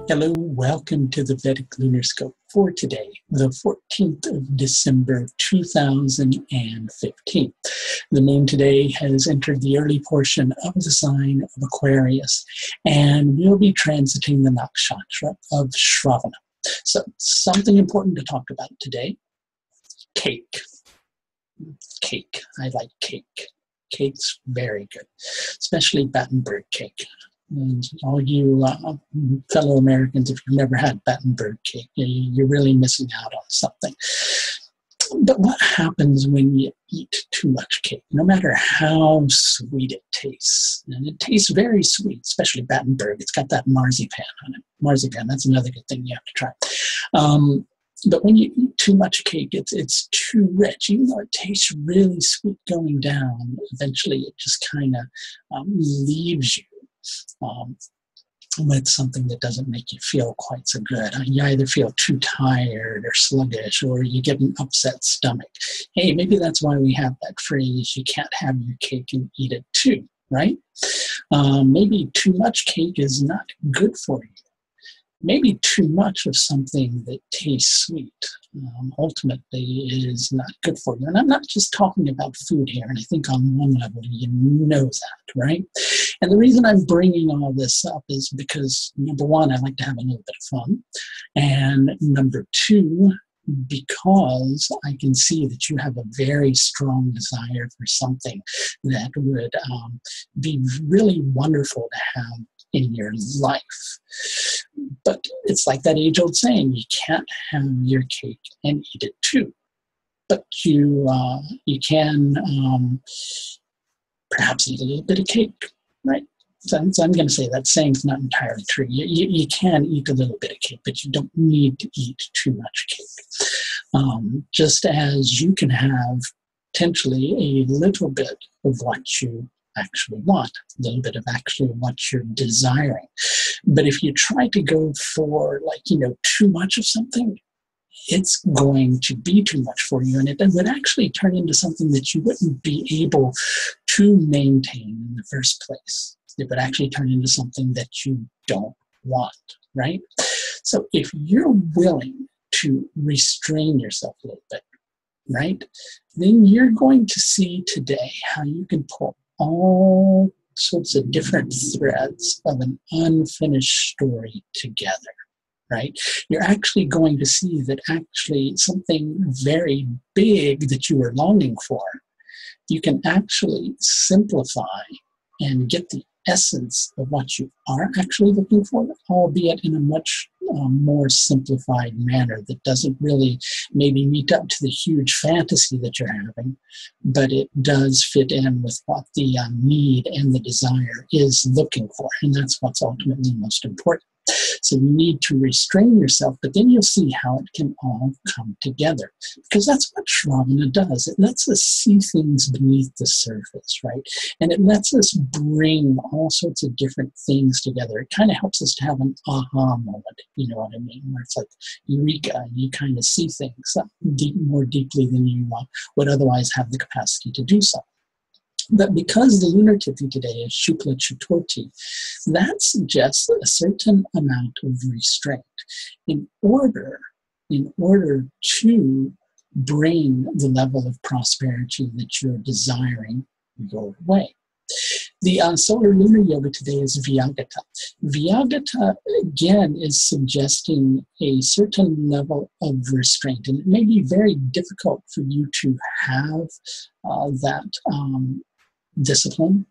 Hello, welcome to the Vedic Lunar Scope for today, the 14th of December 2015. The moon today has entered the early portion of the sign of Aquarius, and we'll be transiting the nakshatra of Sravana. So, something important to talk about today, cake. Cake. I like cake. Cake's very good, especially Battenberg cake. And all you fellow Americans, if you've never had Battenberg cake, you're really missing out on something. But what happens when you eat too much cake, no matter how sweet it tastes? And it tastes very sweet, especially Battenberg. It's got that marzipan on it. Marzipan, that's another good thing you have to try. But when you eat too much cake, it's too rich. Even though it tastes really sweet going down, eventually it just kind of leaves you with something that doesn't make you feel quite so good. You either feel too tired or sluggish, or you get an upset stomach. Hey, maybe that's why we have that phrase, you can't have your cake and eat it too, right? Maybe too much cake is not good for you. Maybe too much of something that tastes sweet ultimately is not good for you. And I'm not just talking about food here, and I think on one level you know that, right? And the reason I'm bringing all this up is because, number one, I like to have a little bit of fun. And number two, because I can see that you have a very strong desire for something that would be really wonderful to have in your life. But it's like that age-old saying, you can't have your cake and eat it too. But you can perhaps eat a little bit of cake, right? So I'm going to say that saying's not entirely true. You can eat a little bit of cake, but you don't need to eat too much cake. Just as you can have potentially a little bit of what you actually want, a little bit of actually what you're desiring. But if you try to go for too much of something, it's going to be too much for you, and it would actually turn into something that you wouldn't be able to maintain in the first place. It would actually turn into something that you don't want, right? So if you're willing to restrain yourself a little bit, right, then you're going to see today how you can pull all sorts of different threads of an unfinished story together, right? You're actually going to see that actually something very big that you were longing for, you can actually simplify and get the essence of what you are actually looking for, albeit in a much more simplified manner that doesn't really maybe meet up to the huge fantasy that you're having, but it does fit in with what the need and the desire is looking for, and that's what's ultimately most important. So you need to restrain yourself, but then you'll see how it can all come together. Because that's what Sravana does. It lets us see things beneath the surface, right? And it lets us bring all sorts of different things together. It kind of helps us to have an aha moment, you know what I mean? Where it's like eureka, and you kind of see things more deeply than you would otherwise have the capacity to do so. But because the lunar tithi today is Shukla Chaturthi, that suggests a certain amount of restraint in order to bring the level of prosperity that you're desiring your way. The solar lunar yoga today is Vyagata. Vyagata, again, is suggesting a certain level of restraint, and it may be very difficult for you to have that discipline,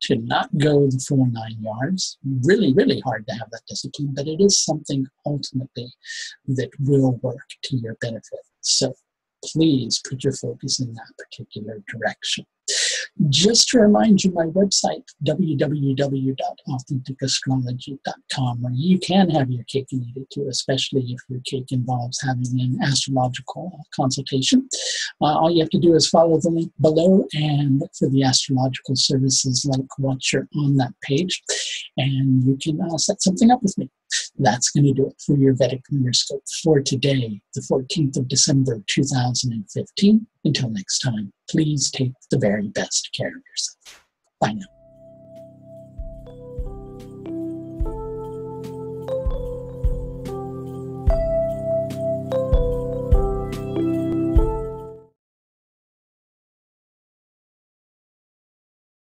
to not go the full 9 yards. Really, really hard to have that discipline, but it is something ultimately that will work to your benefit. So please put your focus in that particular direction. Just to remind you, my website, www.AuthenticAstrology.com, where you can have your cake and eat it too, especially if your cake involves having an astrological consultation. All you have to do is follow the link below and look for the astrological services like once you're on that page, and you can set something up with me. That's going to do it for your Vedic Lunar Scope for today, the 14th of December, 2015. Until next time, please take the very best care of yourself. Bye now.